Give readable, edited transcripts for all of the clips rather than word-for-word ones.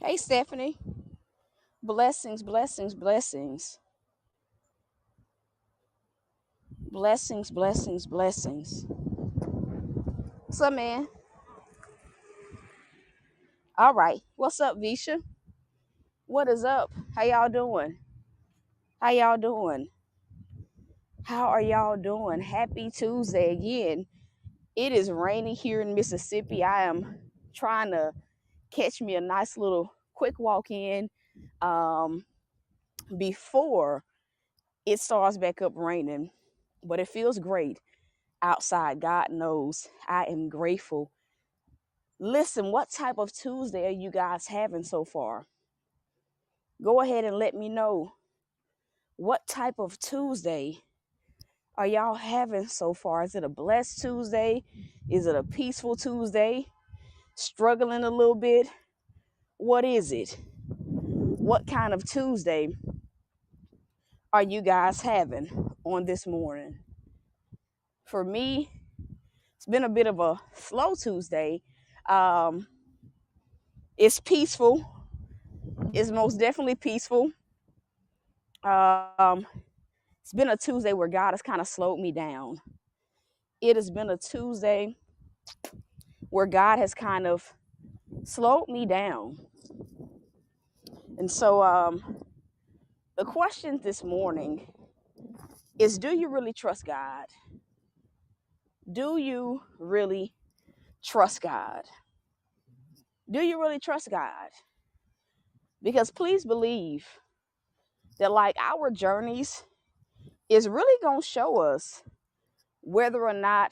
Hey, Stephanie. Blessings, blessings, blessings. Blessings, blessings, blessings. What's up, man? All right. What's up, Visha? What is up? How y'all doing? How y'all doing? How are y'all doing? Happy Tuesday again. It is raining here in Mississippi. I am trying to catch me a nice little quick walk in um, before it starts back up raining. But it feels great outside. God knows I am grateful. Listen, what type of Tuesday are you guys having so far? Go ahead and let me know. What type of Tuesday are y'all having so far? Is it a blessed Tuesday? Is it a peaceful Tuesday? Struggling a little bit? What is it? What kind of Tuesday are you guys having on this morning? For me, it's been a bit of a slow Tuesday. Um, it's peaceful. It's most definitely peaceful. Um, it's been a Tuesday where God has kind of slowed me down. It has been a Tuesday where God has kind of slowed me down. And so the question this morning is, do you really trust God? Do you really trust God? Do you really trust God? Because please believe that like our journeys is really going to show us whether or not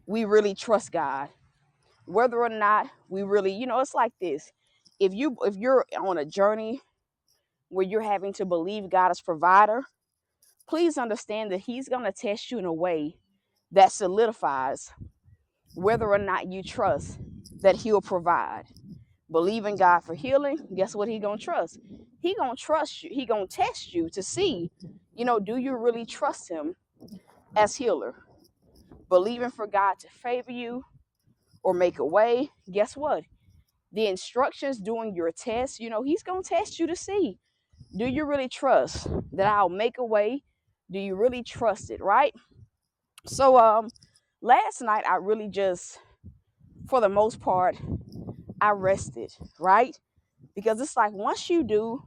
we really trust God, whether or not we really, it's like this. If you're on a journey where you're having to believe God as provider, please understand that he's going to test you in a way that solidifies whether or not you trust that he'll provide. Believe in God for healing, guess what he going to trust? He going to trust you. He going to test you to see, do you really trust him as healer? Believing for God to favor you or make a way, guess what? The instructions during your test, he's going to test you to see, do you really trust that I'll make a way? Do you really trust it, right? So last night I really just, for the most part, I rested, right? Because it's like once you do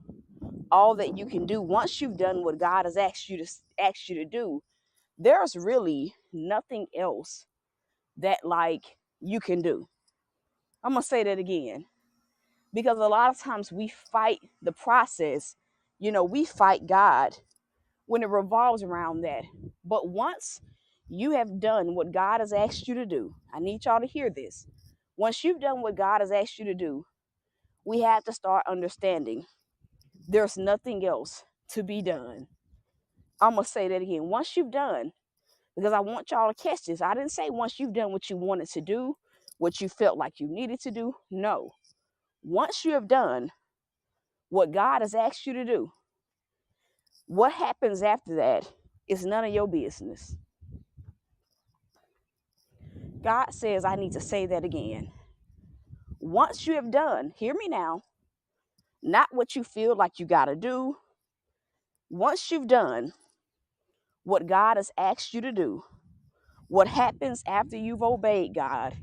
all that you can do, once you've done what God has asked you to do, there's really nothing else that like you can do. I'm gonna say that again. Because a lot of times we fight the process, we fight God when it revolves around that. But once you have done what God has asked you to do, I need y'all to hear this. Once you've done what God has asked you to do, we have to start understanding there's nothing else to be done. I'm going to say that again. Once you've done, because I want y'all to catch this, I didn't say once you've done what you wanted to do, what you felt like you needed to do. No. Once you have done what God has asked you to do, what happens after that is none of your business. God says, I need to say that again. Once you have done, hear me now, not what you feel like you got to do. Once you've done what God has asked you to do, what happens after you've obeyed God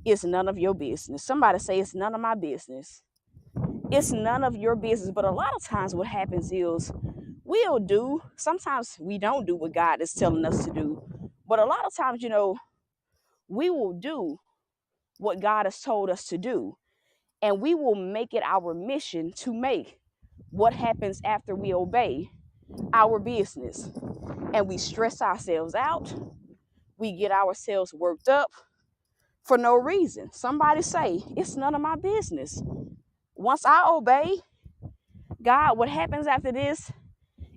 is none of your business. Somebody say, it's none of my business. It's none of your business. But a lot of times what happens is sometimes we don't do what God is telling us to do. But a lot of times, we will do what God has told us to do. And we will make it our mission to make what happens after we obey our business. And we stress ourselves out. We get ourselves worked up for no reason. Somebody say, it's none of my business. Once I obey God, what happens after this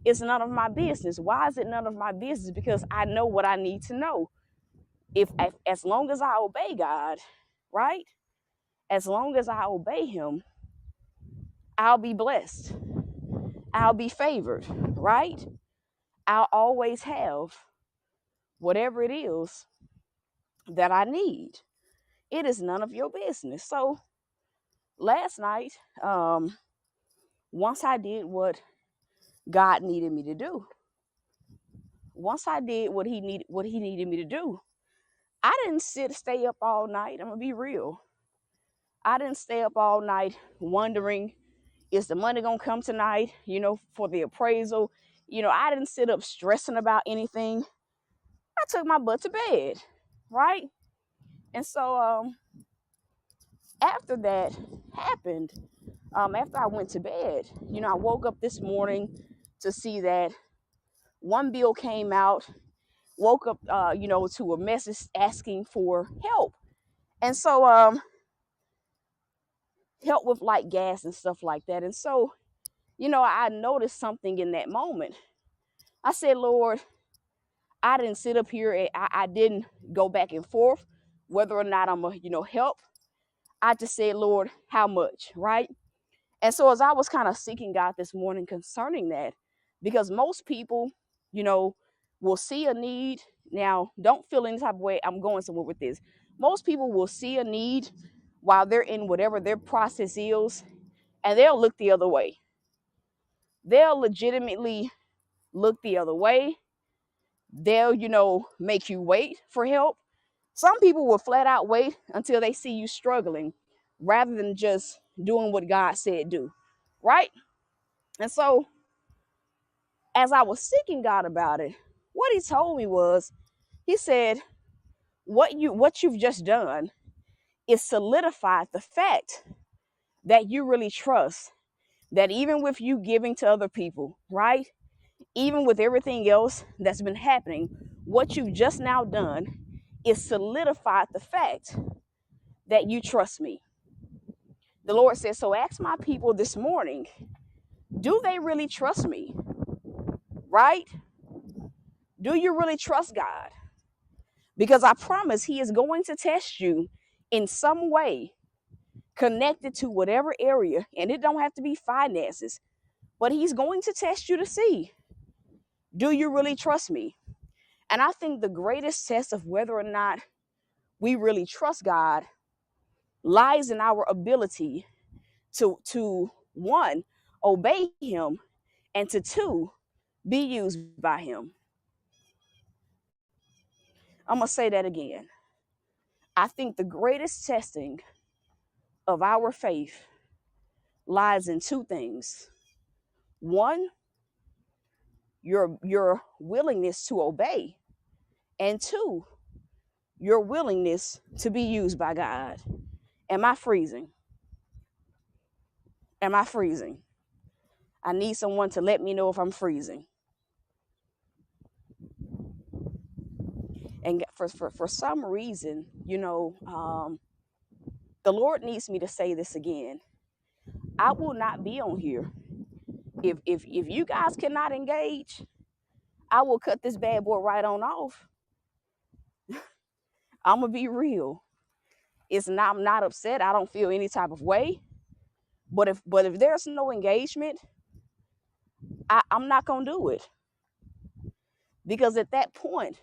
is none of my business. Why is it none of my business? Because I know what I need to know. If as long as I obey God, right? As long as I obey him, I'll be blessed. I'll be favored, right? I'll always have whatever it is that I need. It is none of your business. So last night, once I did what God needed me to do, once I did what he needed me to do, I didn't stay up all night. I'm gonna be real. I didn't stay up all night wondering, is the money gonna come tonight, for the appraisal. I didn't sit up stressing about anything. I took my butt to bed, right? And so after that happened, after I went to bed, I woke up this morning to see that one bill came out. Woke up, to a message asking for help, and so help with like gas and stuff like that. And so, I noticed something in that moment. I said, Lord, I didn't sit up here and I didn't go back and forth whether or not I'm a, help. I just said, Lord, how much, right? And so as I was kind of seeking God this morning concerning that, because most people, you know, will see a need. Now, don't feel any type of way. I'm going somewhere with this. Most people will see a need while they're in whatever their process is, and they'll look the other way. They'll legitimately look the other way. They'll, make you wait for help. Some people will flat out wait until they see you struggling rather than just doing what God said do, right? And so as I was seeking God about it, what he told me was, he said, what you've just done is solidified the fact that you really trust that even with you giving to other people, right? Even with everything else that's been happening, what you've just now done is solidified the fact that you trust me. The Lord says, so ask my people this morning, do they really trust me? Right? Do you really trust God? Because I promise he is going to test you in some way connected to whatever area. And it don't have to be finances, but he's going to test you to see, do you really trust me? And I think the greatest test of whether or not we really trust God lies in our ability to one, obey him, and to two, be used by him. I'm going to say that again. I think the greatest testing of our faith lies in two things. One, your willingness to obey, and two, your willingness to be used by God. Am I freezing? Am I freezing? I need someone to let me know if I'm freezing. And for some reason, the Lord needs me to say this again. I will not be on here if you guys cannot engage. I will cut this bad boy right on off. I'm gonna be real. I'm not upset. I don't feel any type of way. But if there's no engagement, I'm not gonna do it. Because at that point,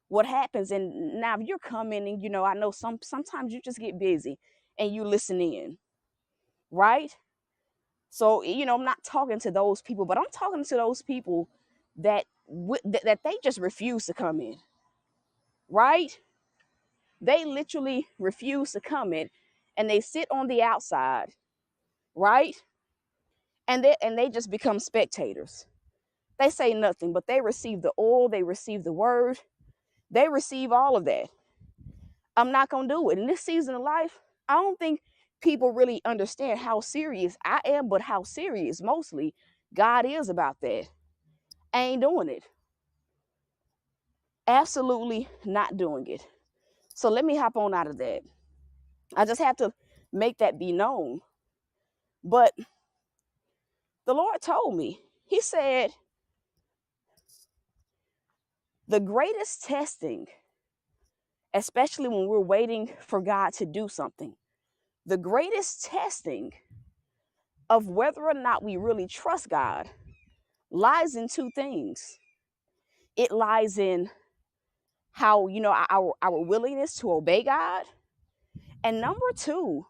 what happens, and now if you're coming and I know sometimes you just get busy and you listen in, right? So I'm not talking to those people, but I'm talking to those people that that they just refuse to come in, right? They literally refuse to come in, and they sit on the outside, right? And they just become spectators. They say nothing, but they receive the oil, they receive the word, they receive all of that. I'm not gonna do it. In this season of life, I don't think people really understand how serious I am, but how serious mostly God is about that. I ain't doing it. Absolutely not doing it. So let me hop on out of that. I just have to make that be known. But the Lord told me, he said, the greatest testing, especially when we're waiting for God to do something, the greatest testing of whether or not we really trust God lies in two things. It lies in how, our willingness to obey God. And number two,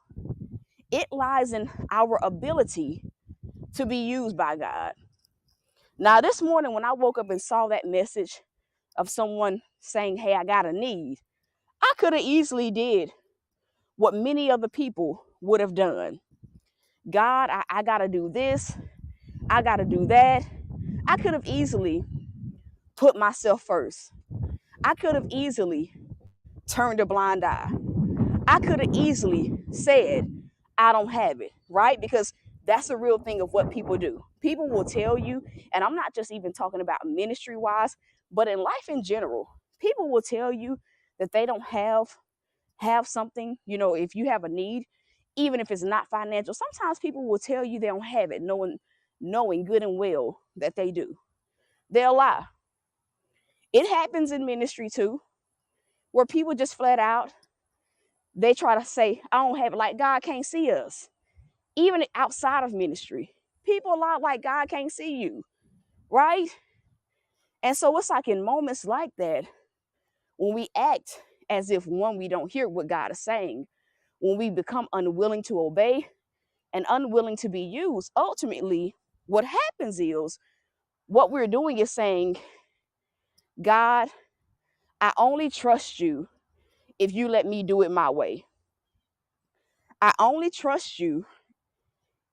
It lies in our ability to be used by God. Now, this morning when I woke up and saw that message of someone saying, hey, I got a need, I could have easily did what many other people would have done. God, I got to do this. I got to do that. I could have easily put myself first. I could have easily turned a blind eye. I could have easily said, I don't have it, right? Because that's the real thing of what people do. People will tell you, and I'm not just even talking about ministry wise, but in life in general, people will tell you that they don't have something, if you have a need, even if it's not financial. Sometimes people will tell you they don't have it, knowing good and well that they do. They'll lie. It happens in ministry too, where people just flat out, they try to say, I don't have it, like God can't see us. Even outside of ministry, people lie like God can't see you, right? And so it's like in moments like that, when we act as if, one, we don't hear what God is saying, when we become unwilling to obey and unwilling to be used, ultimately, what happens is what we're doing is saying, God, I only trust you if you let me do it my way. I only trust you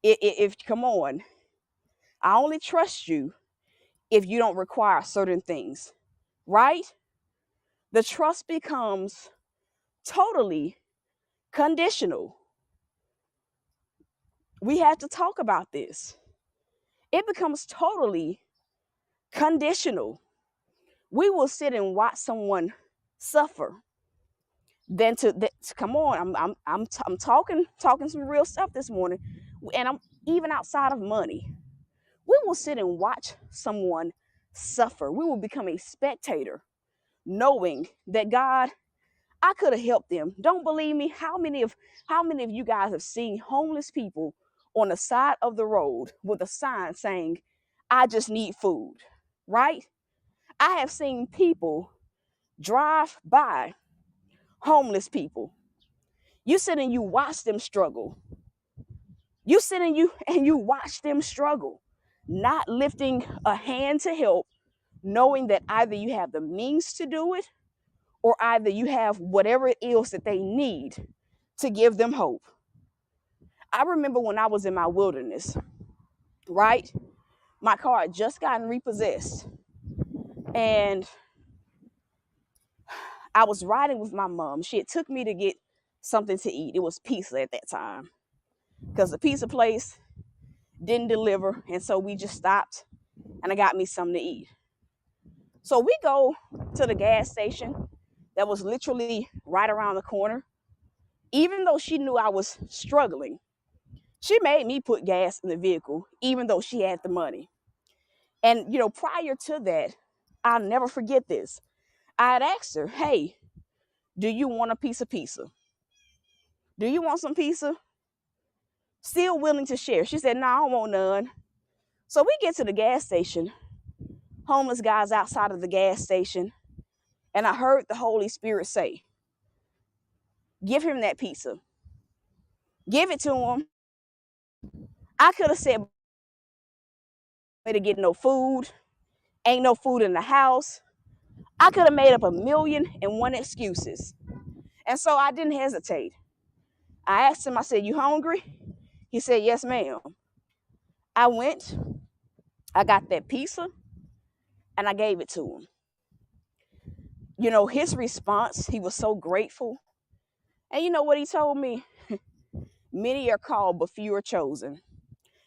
if come on, I only trust you if you don't require certain things, right? The trust becomes totally conditional. We have to talk about this. It becomes totally conditional. We will sit and watch someone suffer than to come on. I'm talking some real stuff this morning, and I'm even outside of money. We will sit and watch someone suffer. We will become a spectator, knowing that God, I could have helped them. Don't believe me? How many of you guys have seen homeless people on the side of the road with a sign saying, I just need food, right? I have seen people drive by homeless people. You sit and you watch them struggle. You sit and you watch them struggle, not lifting a hand to help, knowing that either you have the means to do it or either you have whatever it is that they need to give them hope. I remember when I was in my wilderness, right? My car had just gotten repossessed. And I was riding with my mom. She had took me to get something to eat. It was pizza at that time, because the pizza place didn't deliver. And so we just stopped and I got me something to eat. So we go to the gas station that was literally right around the corner. Even though she knew I was struggling, she made me put gas in the vehicle, even though she had the money. And, prior to that, I'll never forget this. I had asked her, hey, do you want a piece of pizza? Do you want some pizza? Still willing to share. She said, no, I don't want none. So we get to the gas station. Homeless guys outside of the gas station. And I heard the Holy Spirit say, give him that pizza. Give it to him. I could have said, to get no food. Ain't no food in the house. I could have made up 1,000,001 excuses. And so I didn't hesitate. I asked him, I said, you hungry? He said, yes, ma'am. I went, I got that pizza, and I gave it to him. His response, he was so grateful. And you know what he told me? Many are called, but few are chosen.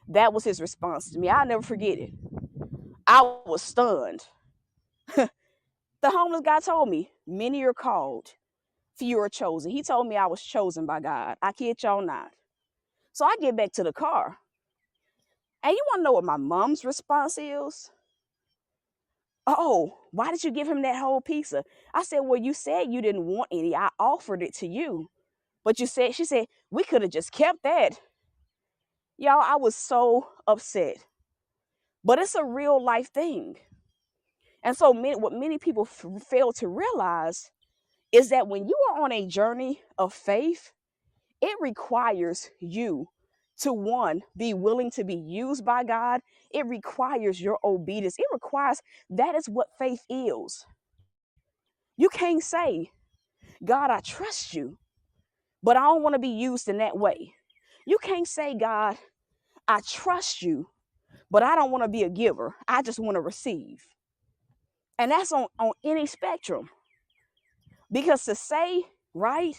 That was his response to me. I'll never forget it. I was stunned. The homeless guy told me, many are called, few are chosen. He told me I was chosen by God. I kid y'all not. So I get back to the car. And you want to know what my mom's response is? Oh, why did you give him that whole pizza? I said, well, you said you didn't want any. I offered it to you. But she said, we could have just kept that. Y'all, I was so upset. But it's a real life thing. And so what many people fail to realize is that when you are on a journey of faith, It requires you to, one, be willing to be used by God. It requires your obedience. It requires, that is what faith is. You can't say, God, I trust you, but I don't want to be used in that way. You can't say, God, I trust you, but I don't want to be a giver. I just want to receive. And that's on any spectrum. Because to say, right,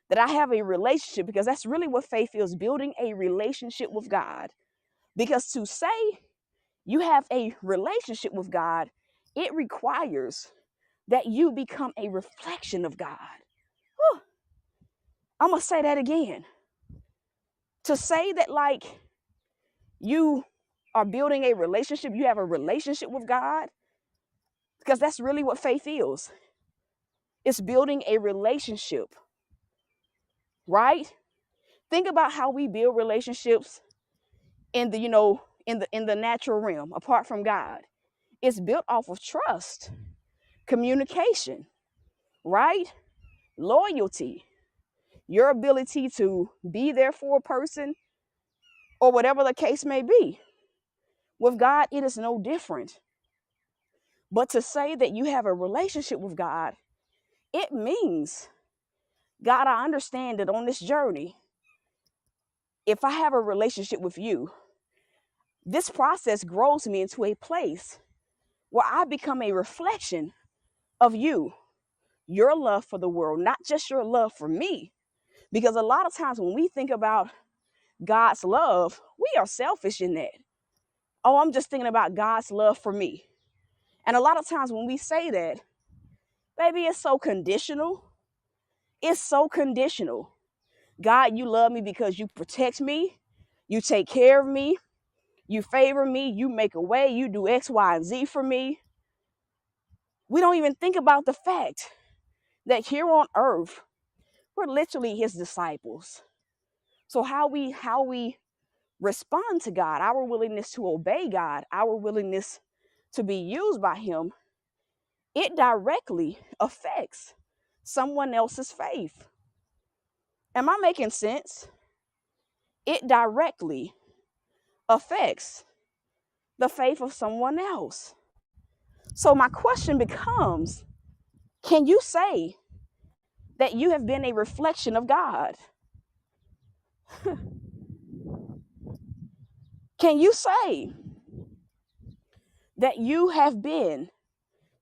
that I have a relationship, because that's really what faith is, building a relationship with God. Because to say you have a relationship with God, it requires that you become a reflection of God. Whew. I'm going to say that again. To say that, like, you are building a relationship, you have a relationship with God, because that's really what faith is. It's building a relationship, right? Think about how we build relationships in the, in the natural realm, apart from God. It's built off of trust, communication, right? Loyalty, your ability to be there for a person, or whatever the case may be. With God, it is no different. But to say that you have a relationship with God, it means, God, I understand that on this journey, if I have a relationship with you, this process grows me into a place where I become a reflection of you, your love for the world, not just your love for me. Because a lot of times when we think about God's love, we are selfish in that. Oh, I'm just thinking about God's love for me. And a lot of times when we say that, baby, it's so conditional. It's so conditional. God, you love me because you protect me, you take care of me, you favor me, you make a way, you do X, Y, and Z for me. We don't even think about the fact that here on earth, we're literally his disciples. So how we respond to God, our willingness to obey God, our willingness to be used by him, it directly affects someone else's faith. Am I making sense? It directly affects the faith of someone else. So my question becomes, can you say that you have been a reflection of God? Can you say that you have been,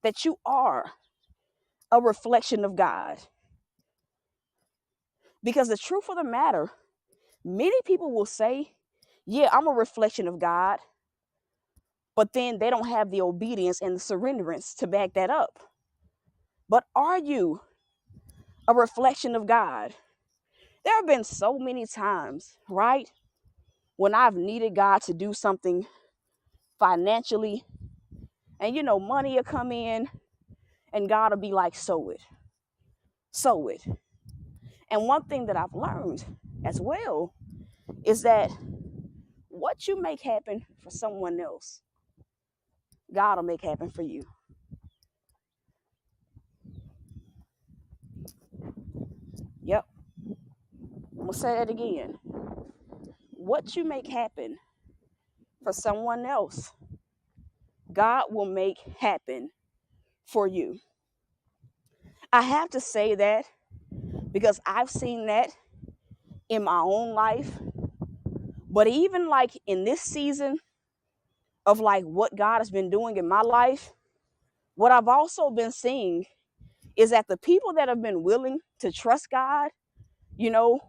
that you are a reflection of God? Because the truth of the matter, many people will say, yeah, I'm a reflection of God, but then they don't have the obedience and the surrenderance to back that up. But are you a reflection of God? There have been so many times, right, when I've needed God to do something financially, and money will come in, and God will be like, sow it, sow it. And one thing that I've learned as well is that what you make happen for someone else, God will make happen for you. Yep. I'm going to say that again. What you make happen for someone else, God will make happen for you. I have to say that because I've seen that in my own life. But even like in this season of like what God has been doing in my life, what I've also been seeing is that the people that have been willing to trust God,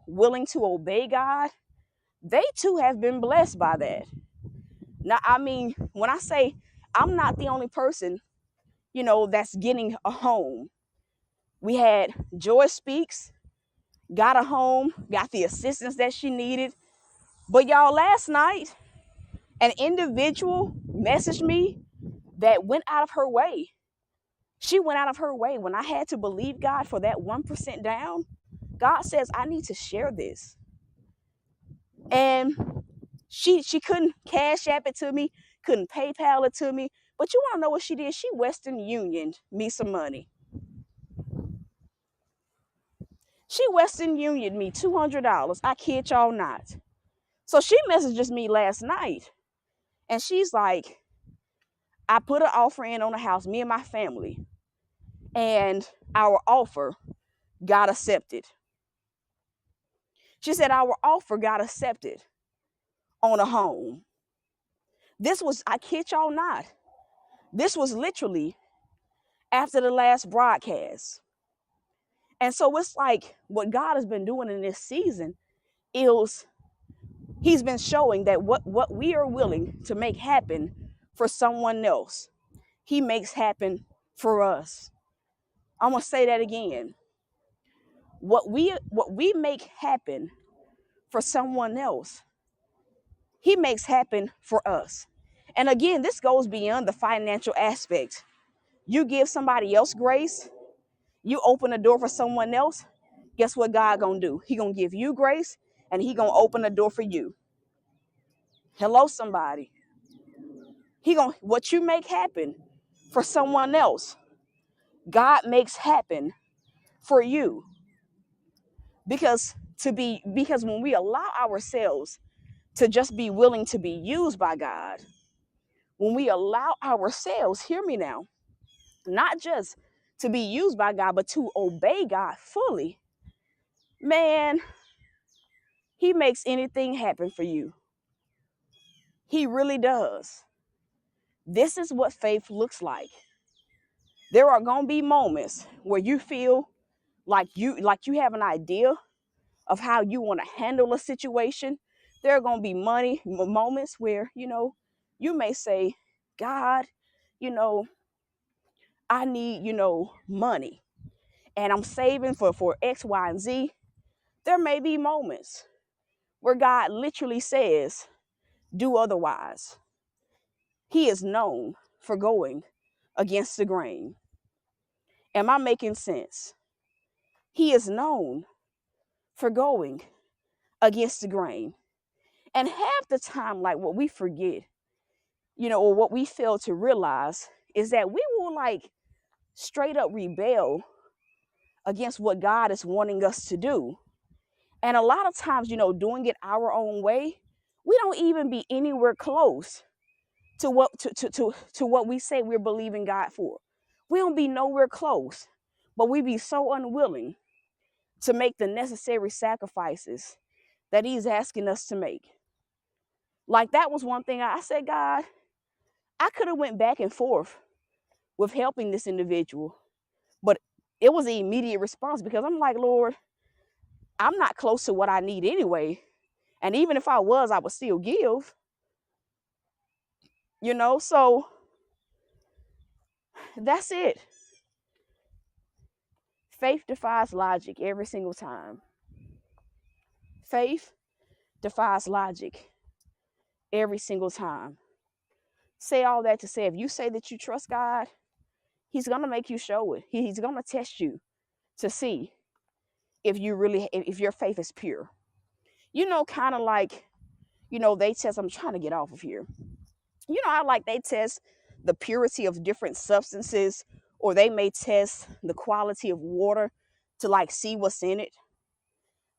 willing to obey God, they too have been blessed by that. Now, I mean, when I say I'm not the only person, that's getting a home. We had Joy Speaks, got a home, got the assistance that she needed. But y'all, last night, an individual messaged me that went out of her way. She went out of her way when I had to believe God for that 1% down. God says, I need to share this. And she couldn't Cash App it to me, couldn't PayPal it to me. But you want to know what she did? She Western Unioned me some money. She Western Union me $200. I kid y'all not. So she messages me last night and she's like, I put an offer in on the house, me and my family, and our offer got accepted. She said our offer got accepted on a home. This was, I kid y'all not, this was literally after the last broadcast. And so it's like what God has been doing in this season is he's been showing that what we are willing to make happen for someone else, he makes happen for us. I'm going to say that again. What we make happen for someone else, he makes happen for us. And again, this goes beyond the financial aspect. You give somebody else grace, you open a door for someone else, guess what God gonna do? He gonna give you grace and he gonna open a door for you. Hello, somebody. He gonna, what you make happen for someone else, God makes happen for you. Because when we allow ourselves to just be willing to be used by God, when we allow ourselves, hear me now, not just to be used by God, but to obey God fully, man, he makes anything happen for you. He really does. This is what faith looks like. There are going to be moments where you feel like you have an idea of how you want to handle a situation. There are going to be moments where, you may say, God, I need, money and I'm saving for X, Y, and Z. There may be moments where God literally says, do otherwise. He is known for going against the grain. Am I making sense? He is known for going against the grain. And half the time, like what we forget, or what we fail to realize is that we will like straight up rebel against what God is wanting us to do. And a lot of times, doing it our own way, we don't even be anywhere close to what we say we're believing God for. We don't be nowhere close, but we be so unwilling to make the necessary sacrifices that he's asking us to make. Like that was one thing I said, God, I could have went back and forth with helping this individual, but it was the immediate response because I'm like, Lord, I'm not close to what I need anyway. And even if I was, I would still give, so that's it. Faith defies logic every single time. Faith defies logic every single time. Say all that to say, if you say that you trust God, he's going to make you show it. He's going to test you to see if your faith is pure. Kind of like, they test, I'm trying to get off of here. How like they test the purity of different substances, or they may test the quality of water to like see what's in it.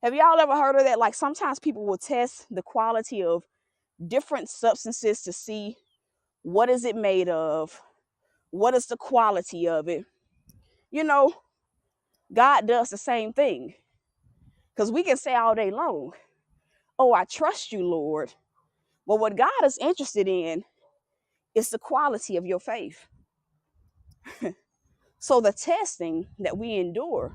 Have y'all ever heard of that? Like sometimes people will test the quality of different substances to see what is it made of, what is the quality of it. God does the same thing. Because we can say all day long, oh, I trust you, Lord. But what God is interested in is the quality of your faith. So the testing that we endure,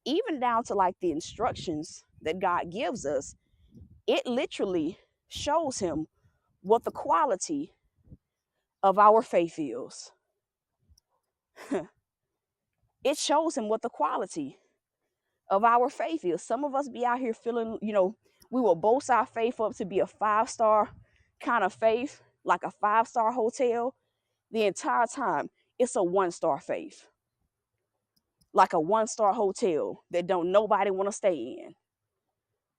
even down to like the instructions that God gives us, it literally shows him what the quality of our faith is. It shows him what the quality of our faith is. Some of us be out here feeling, we will boast our faith up to be a 5-star kind of faith, like a 5-star hotel. The entire time, it's a 1-star faith. Like a 1-star hotel that don't nobody want to stay in.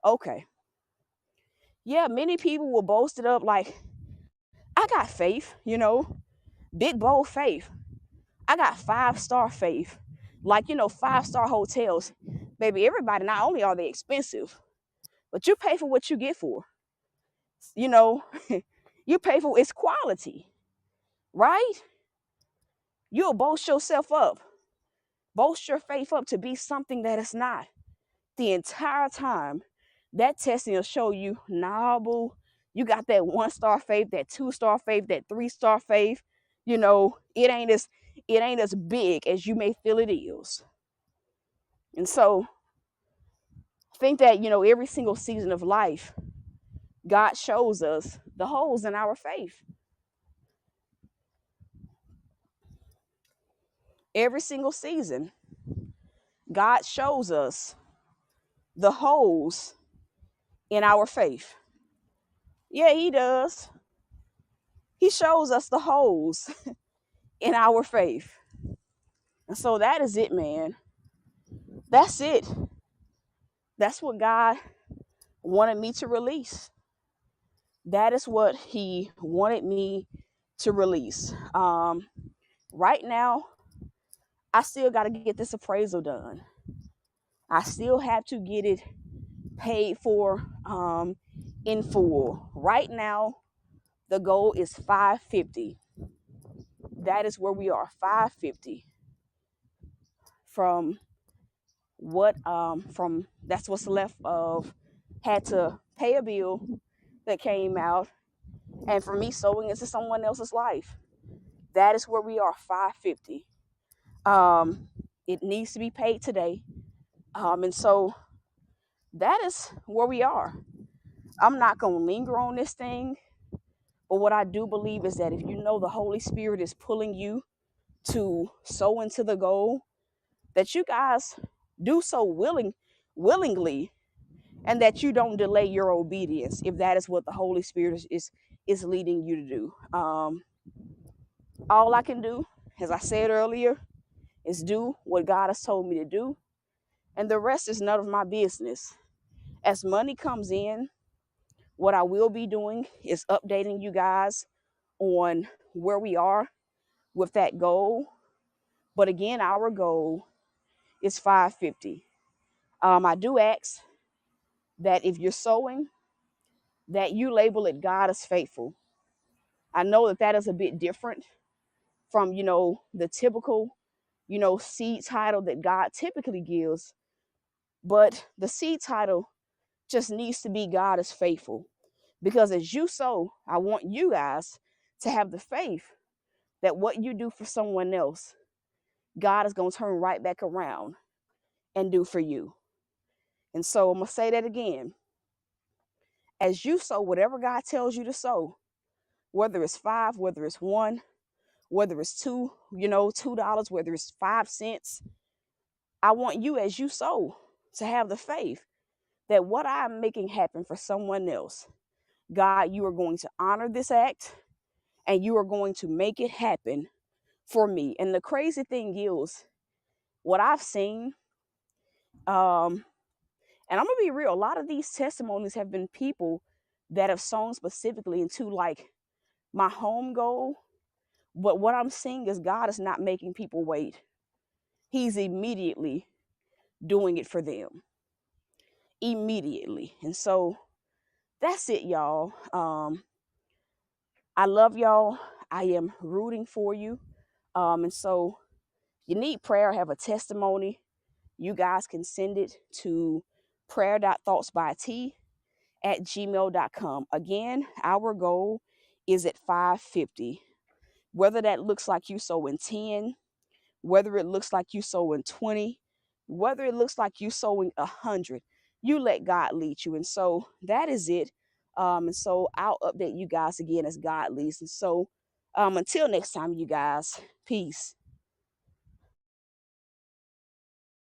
Okay. Yeah, many people will boast it up like, I got faith, big bold faith. I got 5-star faith. Like, 5-star hotels. Baby, everybody, not only are they expensive, but you pay for what you get for. You know, you pay for its quality, right? You'll boast yourself up, boast your faith up to be something that it's not. The entire time, that testing will show you, nah, boo, you got that 1-star faith, that 2-star faith, that 3-star faith. You know, it ain't as big as you may feel it is. And so think that, you know, every single season of life, God shows us the holes in our faith. Every single season, God shows us the holes in our faith. Yeah, he does. He shows us the holes in our faith. And so that is it, man. That's it. That's what God wanted me to release. That is what he wanted me to release. Right now, I still got to get this appraisal done. I still have to get it paid for in full. Right now, the goal is $550. That is where we are, $550. From that's what's left of, had to pay a bill that came out, and for me sowing into someone else's life. That is where we are, $550. It needs to be paid today. And so that is where we are. I'm not going to linger on this thing, but what I do believe is that if you know the Holy Spirit is pulling you to sow into the goal, that you guys do so willingly, and that you don't delay your obedience if that is what the Holy Spirit is leading you to do. All I can do, as I said earlier, is do what God has told me to do, and the rest is none of my business. As money comes in, what I will be doing is updating you guys on where we are with that goal. But again, our goal is $550. I do ask that if you're sowing, that you label it God is faithful. I know that that is a bit different from, you know, the typical, you know, seed title that God typically gives, but the seed title just needs to be God is faithful. Because as you sow, I want you guys to have the faith that what you do for someone else, God is going to turn right back around and do for you. And so I'm going to say that again. As you sow whatever God tells you to sow, whether it's 5, whether it's 1, whether it's 2, you know, $2, whether it's 5 cents, I want you, as you sow, to have the faith that what I'm making happen for someone else, God, you are going to honor this act and you are going to make it happen for me. And the crazy thing is, what I've seen, and I'm gonna be real, a lot of these testimonies have been people that have sown specifically into like my home goal. But what I'm seeing is God is not making people wait. He's immediately doing it for them. Immediately. And so that's it, y'all. I love y'all. I am rooting for you. And so you need prayer, have a testimony, you guys can send it to prayer.thoughtsbyt@gmail.com. Again, our goal is at $550. Whether that looks like you sow in 10, whether it looks like you sow in 20, whether it looks like you sowing 100, you let God lead you. And so that is it. And so I'll update you guys again as God leads. And so until next time, you guys, peace.